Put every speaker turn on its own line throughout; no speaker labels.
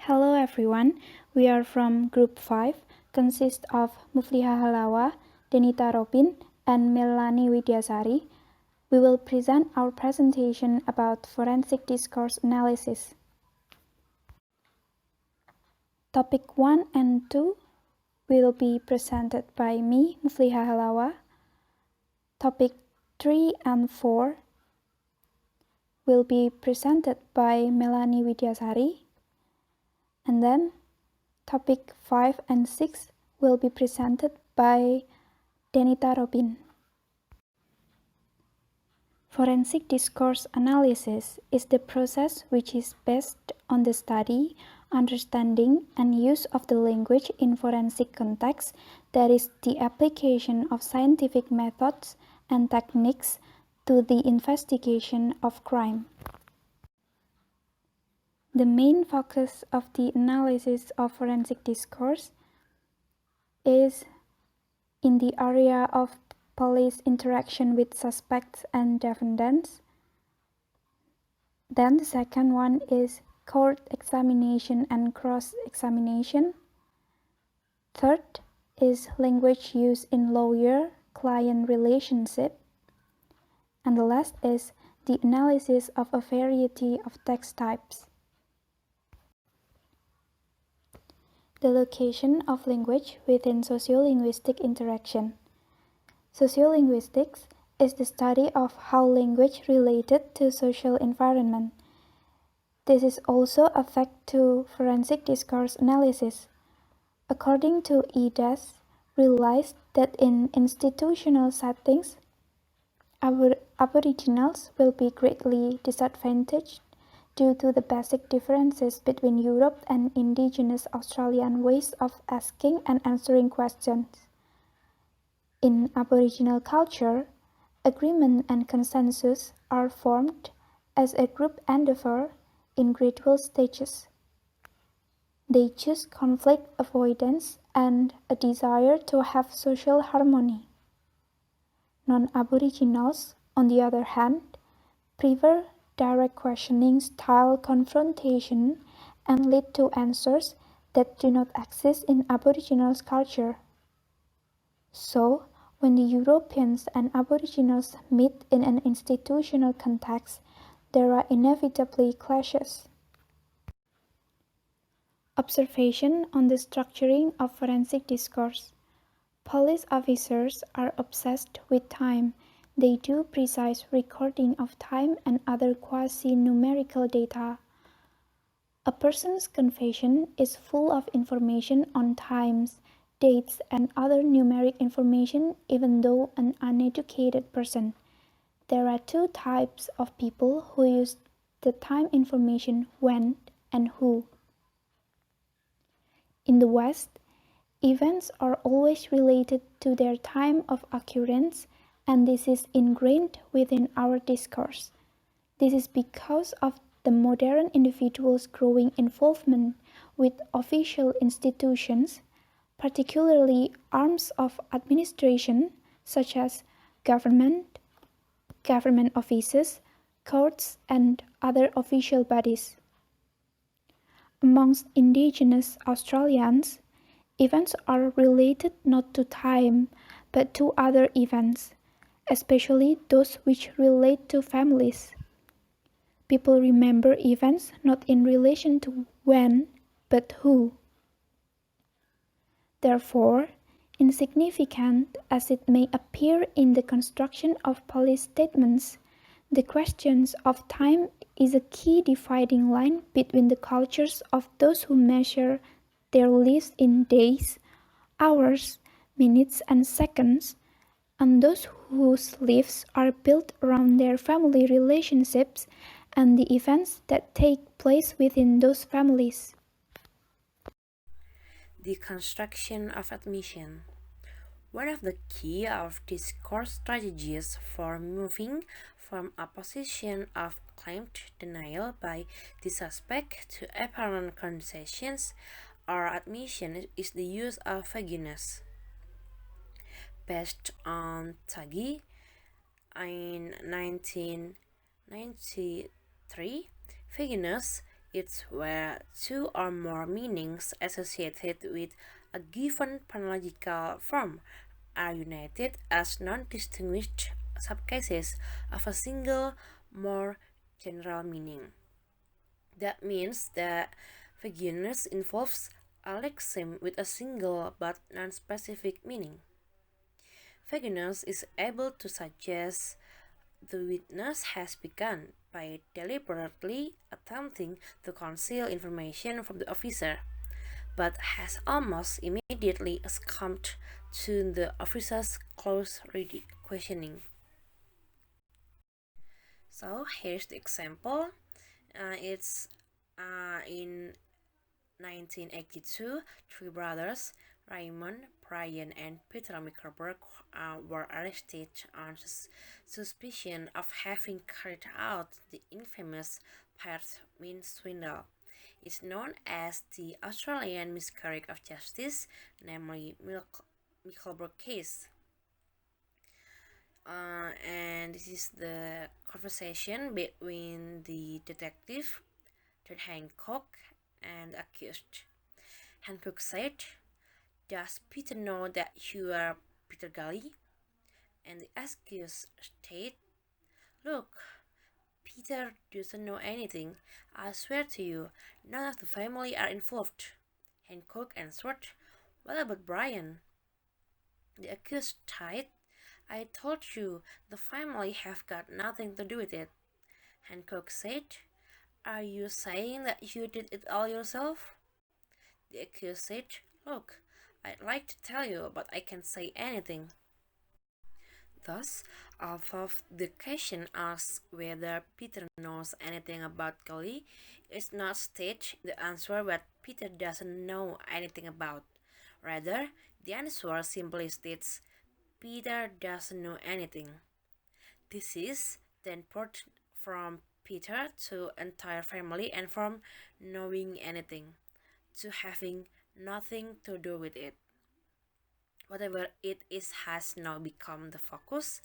Hello everyone, we are from Group 5, consists of Mufliha Halawa, Denita Robin, and Melani Widyasari. We will present our presentation about forensic discourse analysis. Topic 1 and 2 will be presented by me, Mufliha Halawa. Topic 3 and 4 will be presented by Melani Widyasari. And then topic 5 and 6 will be presented by Denita Robin. Forensic discourse analysis is the process which is based on the study, understanding, and use of the language in forensic context, that is, the application of scientific methods and techniques to the investigation of crime. The main focus of the analysis of forensic discourse is in the area of police interaction with suspects and defendants. Then the second one is court examination and cross-examination. Third is language use in lawyer-client relationship. And the last is the analysis of a variety of text types. The location of language within sociolinguistic interaction. Sociolinguistics is the study of how language related to social environment. This is also a fact to forensic discourse analysis. According to EDAS, realized that in institutional settings, Aboriginals will be greatly disadvantaged due to the basic differences between Europe and indigenous Australian ways of asking and answering questions. In Aboriginal culture, agreement and consensus are formed as a group endeavor in gradual stages. They choose conflict avoidance and a desire to have social harmony. Non-Aboriginals, on the other hand, prefer direct questioning style confrontation and lead to answers that do not exist in Aboriginals' culture. So, when the Europeans and Aboriginals meet in an institutional context, there are inevitably clashes. Observation on the structuring of forensic discourse. Police officers are obsessed with time. They do precise recording of time and other quasi-numerical data. A person's confession is full of information on times, dates, and other numeric information, even though an uneducated person. There are two types of people who use the time information: when and who. In the West, events are always related to their time of occurrence, and this is ingrained within our discourse. This is because of the modern individual's growing involvement with official institutions, particularly arms of administration such as government offices, courts, and other official bodies. Amongst indigenous Australians, events are related not to time, but to other events, especially those which relate to families. People remember events not in relation to when, but who. Therefore, insignificant as it may appear in the construction of police statements, the question of time is a key dividing line between the cultures of those who measure their lives in days, hours, minutes, and seconds, and those whose lives are built around their family relationships and the events that take place within those families.
The construction of admission. One of the key of discourse strategies for moving from a position of claimed denial by the suspect to apparent concessions or admission is the use of vagueness. Based on Taghi in 1993, vagueness It's where two or more meanings associated with a given phonological form are united as non-distinguished subcases of a single, more general meaning. That means that vagueness involves a lexeme with a single but non-specific meaning. Vagueness is able to suggest the witness has begun by deliberately attempting to conceal information from the officer, but has almost immediately succumbed to the officer's close questioning. So here's the example. It's in 1982, three brothers, Raymond, Brian, and Peter Mickelberg, were arrested on suspicion of having carried out the infamous Perth Mint swindle. It's known as the Australian miscarriage of justice, namely Mickelberg case. And this is the conversation between the detective, John Hancock, and the accused. Hancock said, "Does Peter know that you are Peter Gully?" And the accused stated, "Look, Peter doesn't know anything. I swear to you, none of the family are involved." Hancock answered, "What about Brian?" The accused said, "I told you, the family have got nothing to do with it." Hancock said, "Are you saying that you did it all yourself?" The accused said, "Look, I'd like to tell you, but I can't say anything." Thus, although the question asks whether Peter knows anything about Gully, it's not state the answer what Peter doesn't know anything about. Rather, the answer simply states Peter doesn't know anything. This is then put from Peter to entire family and from knowing anything to having nothing to do with it. Whatever it is has now become the focus,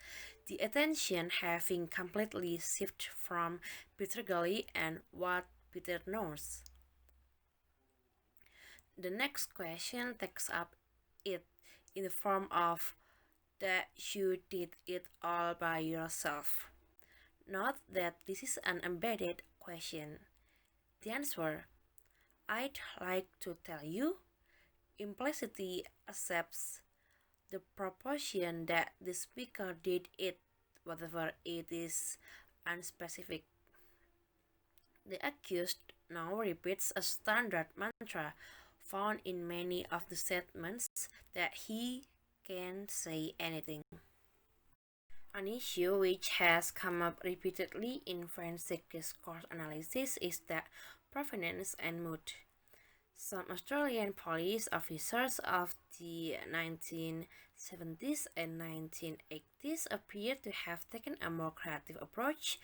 the attention having completely shifted from Peter Gully and what Peter knows. The next question takes up it in the form of that you did it all by yourself. Note that this is an embedded question. The answer, "I'd like to tell you," implicitly accepts the proposition that the speaker did it, whatever it is unspecific. The accused now repeats a standard mantra found in many of the statements that he can say anything. An issue which has come up repeatedly in forensic discourse analysis is that provenance and mood. Some Australian police officers of the 1970s and 1980s appear to have taken a more creative approach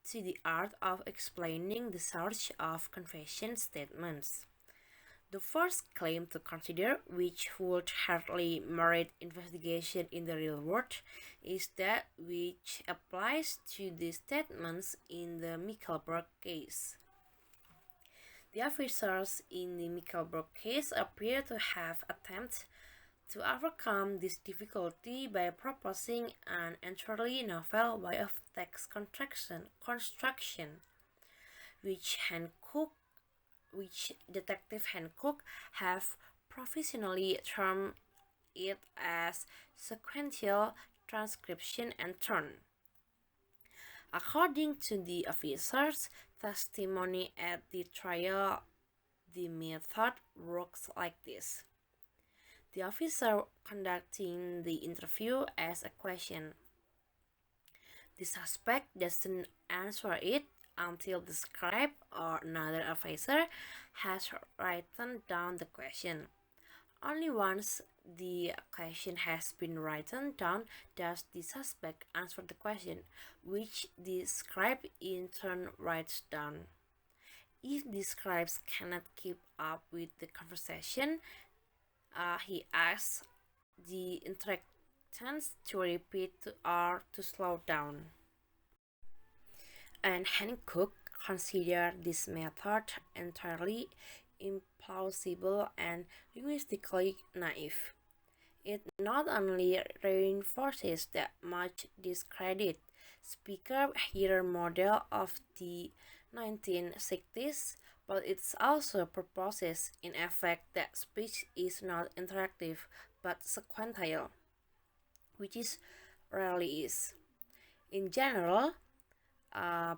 to the art of explaining the source of confession statements. The first claim to consider, which would hardly merit investigation in the real world, is that which applies to the statements in the Mickelberg case. The officers in the Mickelberg case appear to have attempted to overcome this difficulty by proposing an entirely novel way of text construction, which Detective Hancock have professionally termed it as sequential transcription and turn. According to the officer's testimony at the trial, the method works like this. The officer conducting the interview asks a question. The suspect doesn't answer it until the scribe or another officer has written down the question. Only once the question has been written down does the suspect answer the question, which the scribe in turn writes down. If the scribe cannot keep up with the conversation, he asks the interactions to repeat or to slow down. And Hancock consider this method entirely implausible and linguistically naive. It not only reinforces the much discredited speaker-hearer model of the 1960s, but it also proposes in effect that speech is not interactive but sequential, which it rarely is. In general,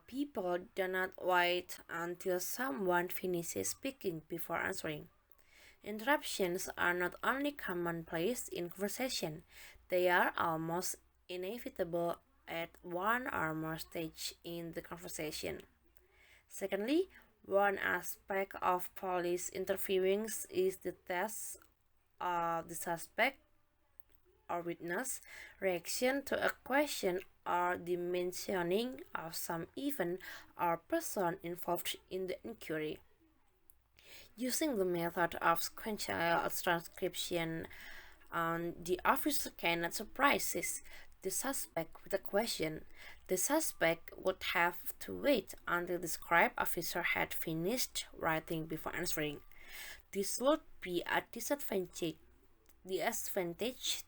people do not wait until someone finishes speaking before answering. Interruptions are not only commonplace in conversation, they are almost inevitable at one or more stages in the conversation. Secondly, one aspect of police interviewing is the test of the suspect or witness reaction to a question or the mentioning of some event or person involved in the inquiry. Using the method of sequential transcription, the officer cannot surprise the suspect with a question. The suspect would have to wait until the scribe officer had finished writing before answering. This would be a disadvantage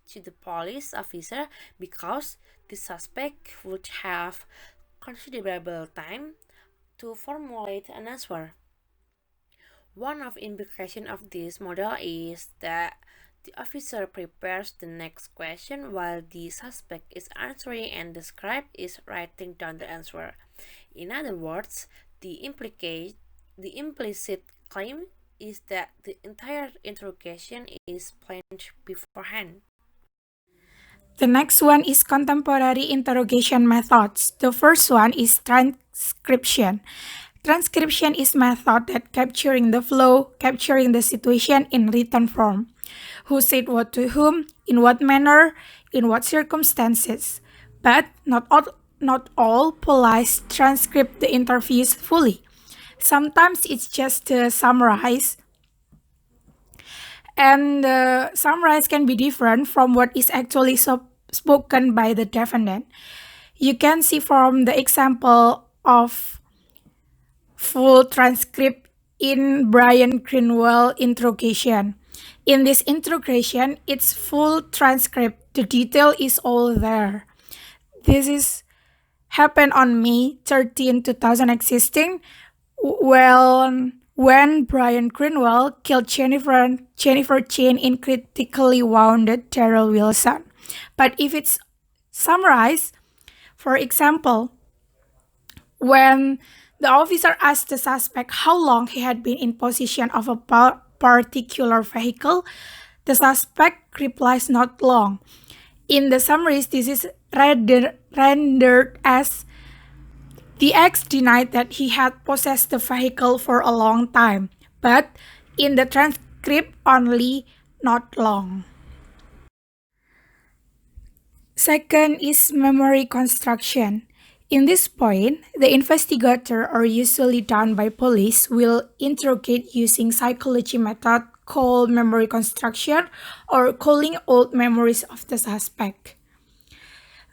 to the police officer because the suspect would have considerable time to formulate an answer. One of the implications of this model is that the officer prepares the next question while the suspect is answering and the scribe is writing down the answer. In other words, the implicit claim is that the entire interrogation is planned beforehand.
The next one is contemporary interrogation methods. The first one is transcription. Transcription is method that capturing the flow, capturing the situation in written form. Who said what to whom, in what manner, in what circumstances. But not all police transcript the interviews fully. Sometimes it's just a summarize, and the summarize can be different from what is actually spoken by the defendant. You can see from the example of full transcript in Brian Greenwell interrogation. In this interrogation, it's full transcript. The detail is all there. This is happened on May 13, 2016, when Brian Greenwell killed Jennifer Jane in critically wounded Daryl Wilson. But if it's summarized, for example, when the officer asked the suspect how long he had been in possession of a particular vehicle, the suspect replies not long. In the summaries, this is rendered as the ex denied that he had possessed the vehicle for a long time, but in the transcript only not long. Second is memory construction. In this point, the investigator, or usually done by police, will interrogate using psychology method called memory construction or calling old memories of the suspect.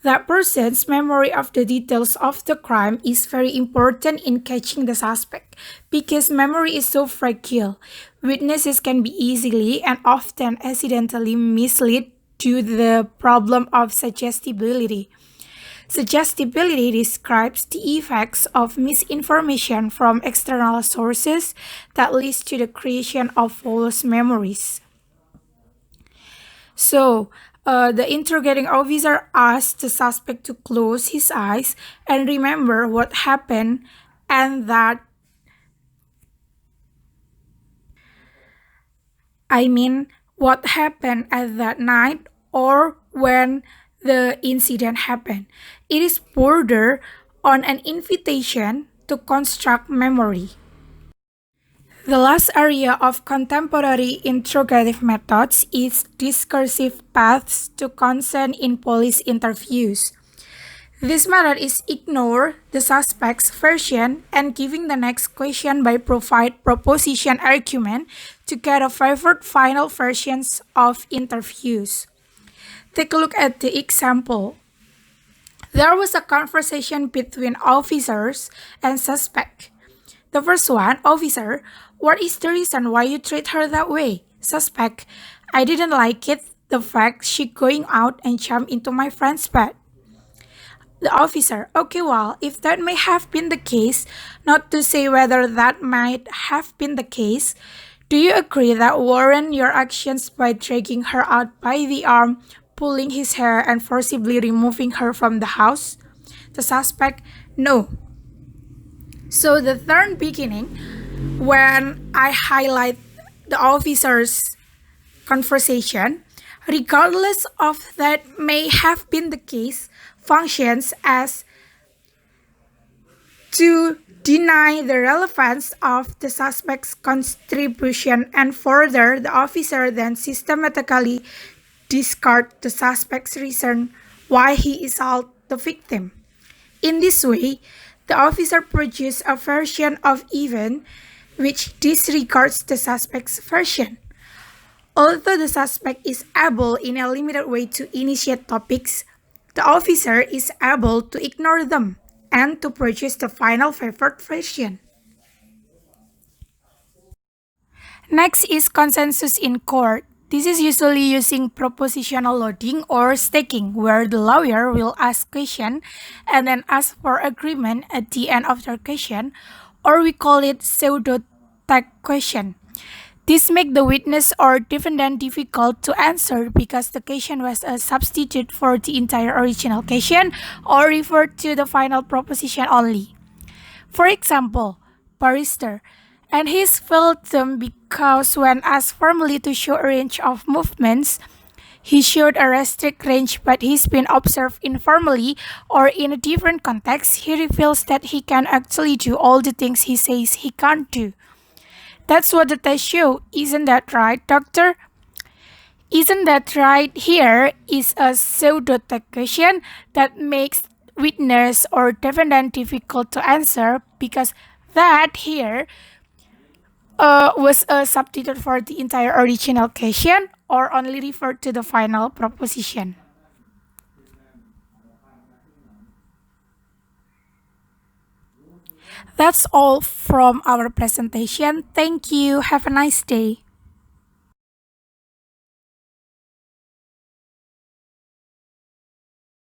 That person's memory of the details of the crime is very important in catching the suspect because memory is so fragile. Witnesses can be easily and often accidentally misled due to the problem of suggestibility. Suggestibility describes the effects of misinformation from external sources that leads to the creation of false memories. So, the interrogating officer asked the suspect to close his eyes and remember what happened and what happened at that night or when the incident happened. It is border on an invitation to construct memory. The last area of contemporary interrogative methods is discursive paths to consent in police interviews. This method is ignore the suspect's version and giving the next question by provide proposition argument to get a favored final versions of interviews. Take a look at the example. There was a conversation between officers and suspect. The first one, officer, what is the reason why you treat her that way? Suspect, I didn't like it, the fact she going out and jump into my friend's bed. The officer, okay, well, if that may have been the case, not to say whether that might have been the case, do you agree that warrant your actions by dragging her out by the arm, pulling his hair, and forcibly removing her from the house? The suspect, no. So the third beginning, when I highlight the officer's conversation, regardless of that may have been the case, functions as to deny the relevance of the suspect's contribution, and further, the officer then systematically discard the suspect's reason why he assaulted the victim. In this way, the officer produced a version of event which disregards the suspect's version. Although the suspect is able in a limited way to initiate topics, the officer is able to ignore them and to produce the final favored version. Next is consensus in court. This is usually using propositional loading or stacking, where the lawyer will ask question and then ask for agreement at the end of their question, or we call it pseudo-tag question. This makes the witness or defendant difficult to answer because the question was a substitute for the entire original question or referred to the final proposition only. For example, barrister, and his failed them because when asked formally to show a range of movements, he showed a restrict range, but he's been observed informally or in a different context, he reveals that he can actually do all the things he says he can't do. That's what the test show, isn't that right, doctor? Isn't that right? Here is a pseudo-tag question that makes witness or defendant difficult to answer because that here was a substitute for the entire original question or only referred to the final proposition. That's all from our presentation. Thank you. Have a nice day.